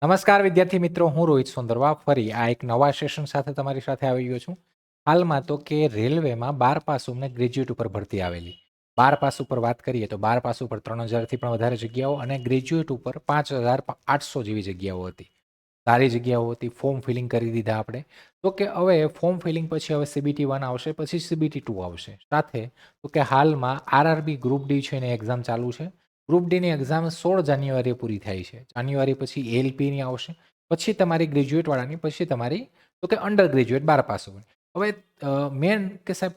નમસ્કાર વિદ્યાર્થી મિત્રો, હું રોહિત સોંદરવા ફરી આ એક નવા સેશન સાથે તમારી સાથે આવી ગયો છું. હાલમાં તો કે રેલવેમાં 12 પાસ અને ગ્રેજ્યુએટ ઉપર ભરતી આવેલી. 12 પાસ ઉપર વાત કરીએ તો 12 પાસ ઉપર 3000થી પણ વધારે જગ્યાઓ અને ગ્રેજ્યુએટ ઉપર 5800 જેવી જગ્યાઓ હતી. સારી જગ્યાઓ હતી. ફોર્મ ફિલિંગ કરી દીધા આપણે. તો કે હવે ફોર્મ ફિલિંગ પછી હવે CBT1 આવશે, પછી CBT2 આવશે. સાથે તો કે હાલમાં RRB ગ્રુપ ડી છે એની એક્ઝામ ચાલુ છે. ગ્રુપ ડીની એક્ઝામ 16 જાન્યુઆરીએ પૂરી થાય છે. જાન્યુઆરી પછી ALPની આવશે, પછી તમારી ગ્રેજ્યુએટવાળાની, પછી તમારી તો કે અંડર ગ્રેજ્યુએટ 12 પાસ ઉપર. હવે મેન કે સાહેબ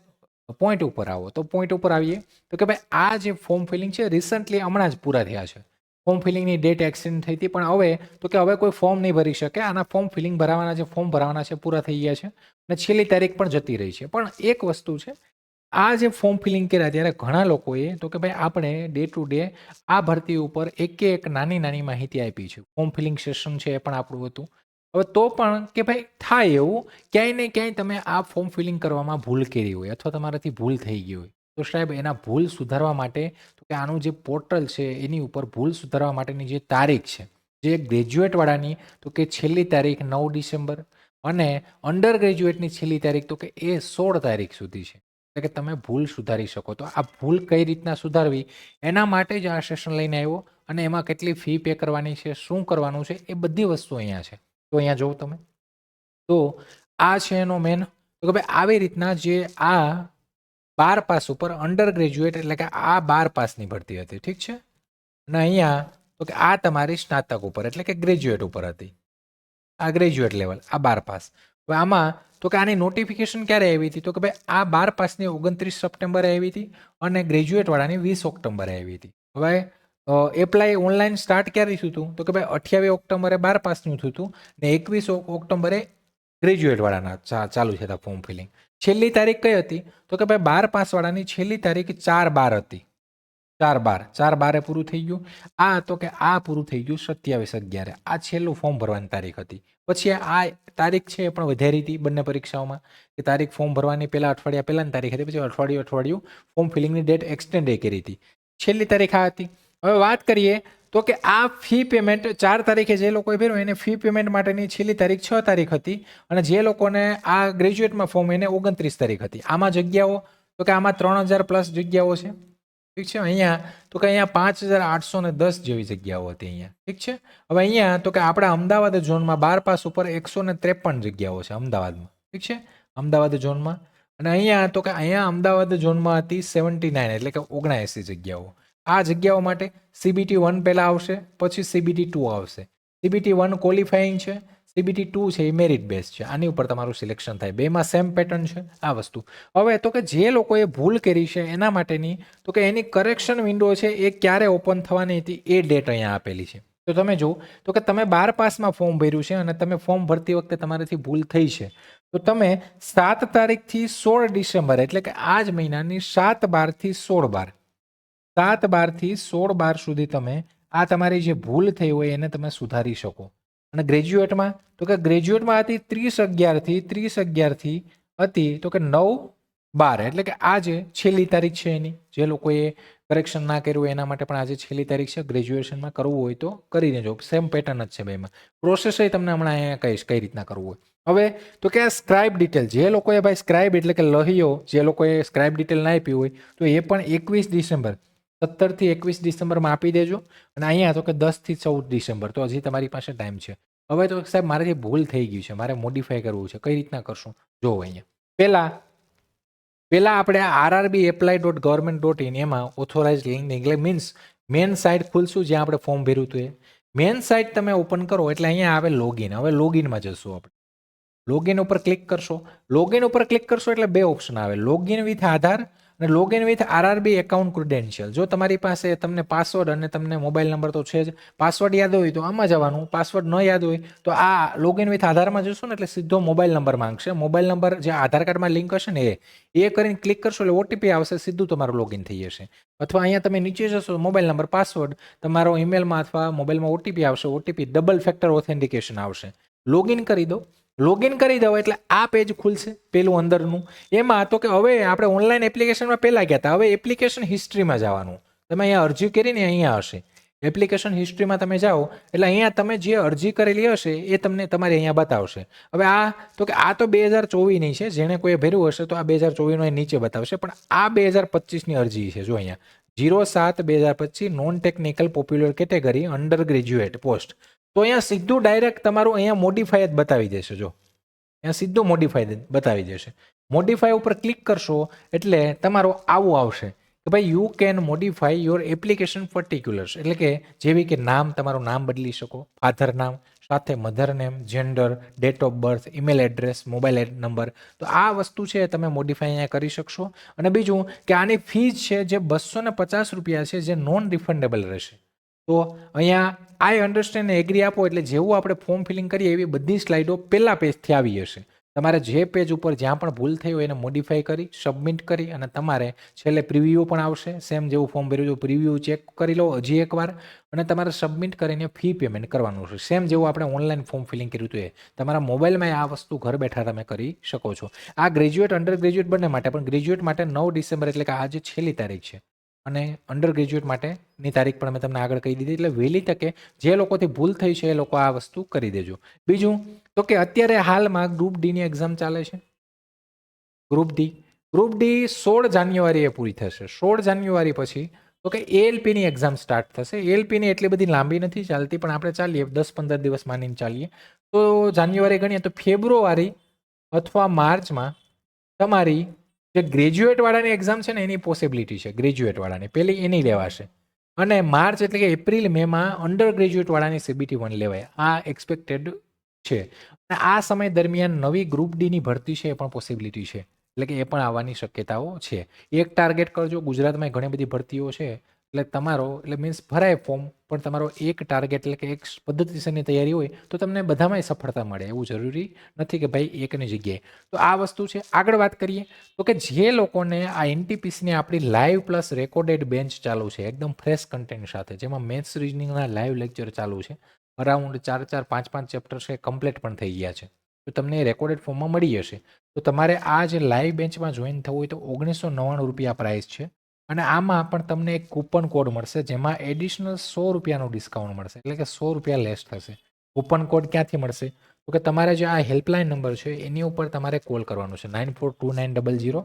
પોઈન્ટ ઉપર આવો તો પોઈન્ટ ઉપર આવીએ તો કે ભાઈ આ જે ફોર્મ ફિલિંગ છે રિસન્ટલી હમણાં જ પૂરા થયા છે. ફોર્મ ફિલિંગની ડેટ એક્સટેન્ડ થઈ હતી, પણ હવે તો કે હવે કોઈ ફોર્મ નહીં ભરી શકે. આના ફોર્મ ફિલિંગ ભરાવાના જે ફોર્મ ભરાવાના છે પૂરા થઈ ગયા છે અને છેલ્લી તારીખ પણ જતી રહી છે. પણ એક વસ્તુ છે, આ જે ફોર્મ ફિલિંગ કર્યા ત્યારે ઘણા લોકોએ તો કે ભાઈ આપણે ડે ટુ ડે આ ભરતી ઉપર એક નાની માહિતી આપી છે. ફોર્મ ફિલિંગ સેશન છે એ પણ આપણું હતું. હવે તો પણ કે ભાઈ થાય એવું ક્યાંય ને ક્યાંય તમે આ ફોર્મ ફિલિંગ કરવામાં ભૂલ કરી હોય અથવા તમારાથી ભૂલ થઈ ગઈ હોય, તો સાહેબ એના ભૂલ સુધારવા માટે તો કે આનું જે પોર્ટલ છે એની ઉપર ભૂલ સુધારવા માટેની જે તારીખ છે, જે ગ્રેજ્યુએટવાળાની તો કે છેલ્લી તારીખ 9 ડિસેમ્બર અને અંડર ગ્રેજ્યુએટની છેલ્લી તારીખ તો કે એ 16 તારીખ સુધી છે. એટલે કે તમે ભૂલ સુધારી શકો. તો આ ભૂલ કઈ રીતના સુધારવી એના માટે જ આ સેશન લઈને આવ્યો, અને એમાં કેટલી ફી પે કરવાની છે, શું કરવાનું છે, એ બધી વસ્તુ અહીંયા છે. તો અહીંયા જોવો તમે, તો આ છે એનો મેન. તો કે ભાઈ આવી રીતના જે આ 12 પાસ ઉપર અંડર ગ્રેજ્યુએટ એટલે કે આ 12 પાસની ભરતી હતી, ઠીક છે. અને અહીંયા તો કે આ તમારી સ્નાતક ઉપર એટલે કે ગ્રેજ્યુએટ ઉપર હતી. આ ગ્રેજ્યુએટ લેવલ, આ 12 પાસ. હવે આમાં તો કે આની નોટિફિકેશન ક્યારે આવી હતી, તો કે ભાઈ આ 12 પાસની 29 સપ્ટેમ્બરે આવી હતી અને ગ્રેજ્યુએટવાળાની 20 ઓક્ટોબરે આવી હતી. હવે એપ્લાય ઓનલાઈન સ્ટાર્ટ ક્યારે થયું હતું, તો કે ભાઈ 28 ઓક્ટોબરે 12 પાસનું થયું હતું ને 21 ઓક્ટોબરે ગ્રેજ્યુએટવાળાના ચાલુ થયા હતા ફોર્મ ફિલિંગ. છેલ્લી તારીખ કઈ હતી, તો કે ભાઈ 12 પાસવાળાની છેલ્લી તારીખ 4/12 હતી. 4/12 પૂરું થઈ ગયું. આ તો કે આ પૂરું થઈ ગયું 27/11. આ છેલ્લું ફોર્મ ભરવાની તારીખ હતી. પછી આ તારીખ છે એ પણ વધારી હતી બંને પરીક્ષાઓમાં, કે તારીખ ફોર્મ ભરવાની પહેલા અઠવાડિયા પહેલાની તારીખ હતી, પછી અઠવાડિયું ફોર્મ ફિલિંગની ડેટ એક્સટેન્ડ કરી હતી. છેલ્લી તારીખ આ હતી. હવે વાત કરીએ તો કે આ ફી પેમેન્ટ 4 તારીખે જે લોકોએ ભર્યું એને ફી પેમેન્ટ માટેની છેલ્લી તારીખ 6 તારીખ હતી, અને જે લોકોને આ ગ્રેજ્યુએટમાં ફોર્મ એને 29 તારીખ હતી. આમાં જગ્યાઓ તો કે આમાં 3000 પ્લસ જગ્યાઓ છે, ઠીક છે. અહીંયા તો કે અહીંયા 5810 જેવી જગ્યાઓ હતી અહીંયા, ઠીક છે. હવે અહીંયા તો કે આપણા અમદાવાદ ઝોનમાં 12 પાસ ઉપર 153 જગ્યાઓ છે અમદાવાદમાં, ઠીક છે, અમદાવાદ ઝોનમાં. અને અહીંયા તો કે અહીંયા અમદાવાદ ઝોનમાં હતી 79 એટલે કે 79 જગ્યાઓ. આ જગ્યાઓ માટે CBT1 પહેલા આવશે, પછી CBT2 આવશે. CBT1 ક્વોલિફાઈંગ છે, CBT2 છે એ મેરિટ બેઝ છે. આની ઉપર તમારું સિલેક્શન થાય. બેમાં સેમ પેટર્ન છે આ વસ્તુ. હવે તો કે જે લોકોએ ભૂલ કરી છે એના માટેની તો કે એની કરેક્શન વિન્ડો છે એ ક્યારે ઓપન થવાની હતી એ ડેટ અહીંયા આપેલી છે. તો તમે જુઓ તો કે તમે 12 પાસમાં ફોર્મ ભર્યું છે અને તમે ફોર્મ ભરતી વખતે તમારાથી ભૂલ થઈ છે, તો તમે 7 તારીખથી 16 ડિસેમ્બર એટલે કે આ જ મહિનાની 7/12 થી 16/12 7/12 થી 16/12 સુધી તમે આ તમારી જે ભૂલ થઈ હોય એને તમે સુધારી શકો. અને ગ્રેજ્યુએટમાં તો કે ગ્રેજ્યુએટમાં હતી 30/11 થી હતી તો કે 9/12 એટલે કે આ જે છેલ્લી તારીખ છે એની, જે લોકોએ કરેક્શન ના કર્યું હોય એના માટે પણ આજે છેલ્લી તારીખ છે. ગ્રેજ્યુએશનમાં કરવું હોય તો કરી દેજો, સેમ પેટર્ન જ છે બેમાં. પ્રોસેસ તમને હમણાં અહીંયા કહીશ કઈ રીતના કરવું હોય. હવે તો કે આ સ્ક્રાઇબ ડિટેલ, જે લોકોએ ભાઈ સ્ક્રાઇબ એટલે કે લહીઓ, જે લોકોએ સ્ક્રાઇબ ડિટેલ ના આપી હોય તો એ પણ 21 ડિસેમ્બર 17 થી 21 ડિસેમ્બરમાં આપી દેજો. અને અહીંયા તો કે 10 થી 14 ડિસેમ્બર, તો હજી તમારી પાસે ટાઈમ છે. હવે તો સાહેબ મારાથી ભૂલ થઈ ગઈ છે, મારે મોડિફાઈ કરવું છે, કઈ રીતના કરશું જોવો અહીંયા. પહેલા આપણે rrbapply.government.in એમાં authorize link means main site ખુલશું જ્યાં આપણે ફોર્મ ભર્યું હતું એ મેન સાઇટ તમે ઓપન કરો એટલે અહીંયા આવે લોગિન. હવે લોગિનમાં જશું આપણે. લોગિન ઉપર ક્લિક કરશો. લોગિન ઉપર ક્લિક કરશો એટલે બે ઓપ્શન આવે, લોગિન વિથ આધાર અને login with RRB account credential. જો તમારી પાસે તમને પાસવર્ડ અને તમને મોબાઈલ નંબર તો છે જ, પાસવર્ડ યાદ હોય તો આમાં જવાનું, પાસવર્ડ ન યાદ હોય તો આ લોગિન વિથ આધારમાં જશો ને એટલે સીધો મોબાઈલ નંબર માંગશે. મોબાઈલ નંબર જે આધાર કાર્ડમાં લિંક હશે ને એ કરીને ક્લિક કરશો એટલે OTP આવશે, સીધું તમારું લોગિન થઈ જશે. અથવા અહીંયા તમે નીચે જશો, મોબાઈલ નંબર, પાસવર્ડ, તમારો ઈમેલમાં અથવા મોબાઈલમાં OTP આવશે, OTP ડબલ ફેક્ટર ઓથેન્ટિકેશન આવશે. લોગિન કરી દો. લોગિન કરી દો એટલે આ પેજ ખુલશે પેલું અંદરનું. એમાં તો કે હવે આપણે ઓનલાઈન એપ્લિકેશનમાં પહેલા ગયા હતા, હવે એપ્લિકેશન હિસ્ટ્રીમાં જવાનું. તમે અહીંયા અરજી કરીને અહીંયા હશે એપ્લિકેશન હિસ્ટ્રીમાં તમે જાઓ એટલે અહીંયા તમે જે અરજી કરેલી હશે એ તમને તમારે અહીંયા બતાવશે. હવે આ તો 2024ની છે, જેણે કોઈ ભર્યું હશે તો આ 2024નો એ નીચે બતાવશે, પણ આ 2025ની અરજી છે. જો અહીંયા 07/2025 non technical popular category under graduate post. તો અહીંયા સીધું ડાયરેક્ટ તમારું અહીંયા મોડિફાય જ બતાવી દેશે. જો અહીંયા સીધું મોડિફાય બતાવી દેશે. મોડિફાય ઉપર ક્લિક કરશો એટલે તમારું આવું આવશે કે ભાઈ you can modify your application પર્ટિક્યુલર્સ, એટલે કે જેવી કે નામ, તમારું નામ બદલી શકો, ફાધર નામ સાથે mother name, gender, date of birth, email address, mobile number. તો આ વસ્તુ છે તમે મોડિફાય અહીંયા કરી શકશો. અને બીજું કે આની ફીસ છે જે ₹250 છે, જે નોન રિફંડેબલ રહેશે. તો અહીંયા આઈ અન્ડરસ્ટેન્ડ એગ્રી આપો એટલે જેવું આપણે ફોર્મ ફિલિંગ કરીએ એવી બધી સ્લાઇડો પહેલા પેજથી આવી હશે. તમારે જે પેજ ઉપર જ્યાં પણ ભૂલ થઈ હોય એને મોડિફાઈ કરી સબમિટ કરી અને તમારે છેલ્લે પ્રિવ્યૂ પણ આવશે. સેમ જેવું ફોર્મ ભર્યું છે પ્રિવ્યૂ ચેક કરી લો હજી એકવાર અને તમારે સબમિટ કરીને ફી પેમેન્ટ કરવાનું છે. સેમ જેવું આપણે ઓનલાઈન ફોર્મ ફિલિંગ કર્યું હતું એ તમારા મોબાઈલમાં આ વસ્તુ ઘર બેઠા તમે કરી શકો છો. આ ગ્રેજ્યુએટ અંડર ગ્રેજ્યુએટ બંને માટે, પણ ગ્રેજ્યુએટ માટે 9 ડિસેમ્બર એટલે કે આજે છેલ્લી તારીખ છે અને અંડર ગ્રેજ્યુએટ માટેની તારીખ પણ મેં તમને આગળ કહી દીધી. એટલે વહેલી તકે જે લોકોથી ભૂલ થઈ છે એ લોકો આ વસ્તુ કરી દેજો. બીજું તો કે અત્યારે હાલમાં ગ્રુપ ડીની એક્ઝામ ચાલે છે. ગ્રુપ ડી 16 જાન્યુઆરીએ પૂરી થશે. 16 જાન્યુઆરી પછી તો કે એએલપીની એક્ઝામ સ્ટાર્ટ થશે. એએલપીની એટલી બધી લાંબી નથી ચાલતી, પણ આપણે ચાલીએ 10-15 દિવસ માનીને ચાલીએ તો જાન્યુઆરી ગણીએ તો ફેબ્રુઆરી અથવા માર્ચમાં તમારી જે ગ્રેજ્યુએટ વાળાની એક્ઝામ છે ને એની પોસિબિલિટી છે. ગ્રેજ્યુએટ વાળાની પહેલી એની લેવાશે અને માર્ચ એટલે કે એપ્રિલ મેમાં અંડર ગ્રેજ્યુએટ વાળાની CBT-1 લેવાય. આ એક્સપેક્ટેડ છે. અને આ સમય દરમિયાન નવી ગ્રુપ ડીની ભરતી છે એ પણ પોસિબિલિટી છે, એટલે કે એ પણ આવવાની શક્યતાઓ છે. એક ટાર્ગેટ કરજો. ગુજરાતમાં ઘણી બધી ભરતીઓ છે એટલે તમારો મીન્સ ભરાય ફોર્મ, પણ તમારો એક ટાર્ગેટ એટલે કે એક પદ્ધતિસરની તૈયારી હોય તો તમને બધામાં સફળતા મળે. એવું જરૂરી નથી કે ભાઈ એકની જગ્યાએ. તો આ વસ્તુ છે. આગળ વાત કરીએ તો કે જે લોકોને આ એનટીપીસીની આપણી લાઈવ પ્લસ રેકોર્ડેડ બેન્ચ ચાલુ છે એકદમ ફ્રેશ કન્ટેન્ટ સાથે, જેમાં મેથ્સ રિઝનિંગના લાઈવ લેક્ચર ચાલુ છે, અરાઉન્ડ 4-4, 5-5 ચેપ્ટર છે કમ્પ્લીટ પણ થઈ ગયા છે. તો તમને રેકોર્ડેડ ફોર્મમાં મળી જશે. તો તમારે આ જે લાઈવ બેન્ચમાં જોઈન થવું હોય તો ₹1999 પ્રાઇસ છે. અને આમાં પણ તમને એક કૂપન કોડ મળશે જેમાં એડિશનલ ₹100નું ડિસ્કાઉન્ટ મળશે, એટલે કે ₹100 લેસ થશે. કૂપન કોડ ક્યાંથી મળશે તો કે તમારે જે આ હેલ્પલાઇન નંબર છે એની ઉપર તમારે કોલ કરવાનું છે 942900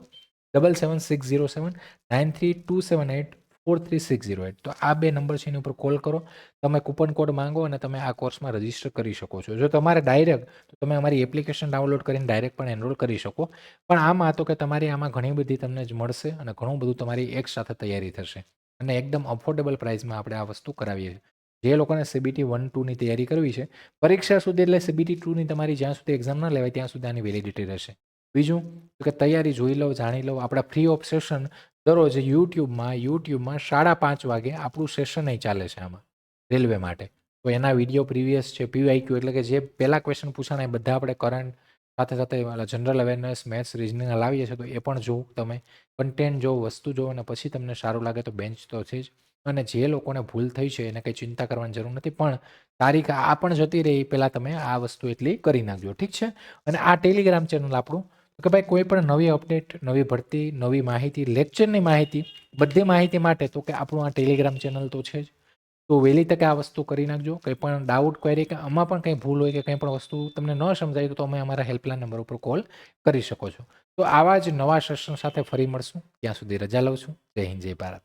77607 9327843608. તો આ બે નંબર છે એની ઉપર કોલ કરો, તમે કૂપન કોડ માંગો અને તમે આ કોર્સમાં રજીસ્ટર કરી શકો છો. જો તમારે ડાયરેક્ટ તો તમે અમારી એપ્લિકેશન ડાઉનલોડ કરીને ડાયરેક્ટ પણ એનરોલ કરી શકો. પણ આમાં તો કે તમારી આમાં ઘણી બધી તમને જ મળશે અને ઘણું બધું તમારી એક સાથે તૈયારી થશે અને એકદમ અફોર્ડેબલ પ્રાઇસમાં આપણે આ વસ્તુ કરાવીએ છીએ. જે લોકોને CBT-1, 2ની તૈયારી કરવી છે પરીક્ષા સુધી, એટલે CBT-2ની તમારી જ્યાં સુધી એક્ઝામ ન લેવાય ત્યાં સુધી આની વેલિડિટી રહેશે. બીજું કે તૈયારી જોઈ લો, જાણી લો. આપણા ફ્રી ઓફ સેશન દરરોજ યુટ્યુબમાં 5:30 વાગે આપણું સેશન અહીં ચાલે છે આમાં રેલવે માટે. તો એના વિડીયો પ્રીવિયસ છે, PYQ એટલે કે જે પહેલા ક્વેશ્ચન પૂછાણા એ બધા આપણે કરંટ સાથે સાથે જનરલ અવેરનેસ, મેથ્સ, રિઝનિંગ લાવીએ છીએ. તો એ પણ જોવો, તમે કન્ટેન્ટ જો વસ્તુ જોવો અને પછી તમને સારું લાગે તો બેન્ચ તો છે જ. અને જે લોકોને ભૂલ થઈ છે એને કંઈ ચિંતા કરવાની જરૂર નથી, પણ તારીખ આ પણ જતી રહી પહેલાં તમે આ વસ્તુ એટલી કરી નાખજો. ઠીક છે. અને આ ટેલિગ્રામ ચેનલ આપણું કે ભાઈ કોઈ પણ નવી અપડેટ, નવી ભરતી, નવી માહિતી, લેક્ચરની માહિતી, બધી માહિતી માટે તો કે આપણું આ ટેલિગ્રામ ચેનલ તો છે જ. તો વહેલી તકે આ વસ્તુ કરી નાખજો. કંઈ પણ ડાઉટ, ક્વેરી કે આમાં પણ કંઈ ભૂલ હોય કે કંઈ પણ વસ્તુ તમને ન સમજાય તો તમે અમારા હેલ્પલાઇન નંબર ઉપર કોલ કરી શકો છો. તો આવા જ નવા સેશન સાથે ફરી મળશું. ત્યાં સુધી રજા લઉં છું. જય હિન્દ, જય ભારત.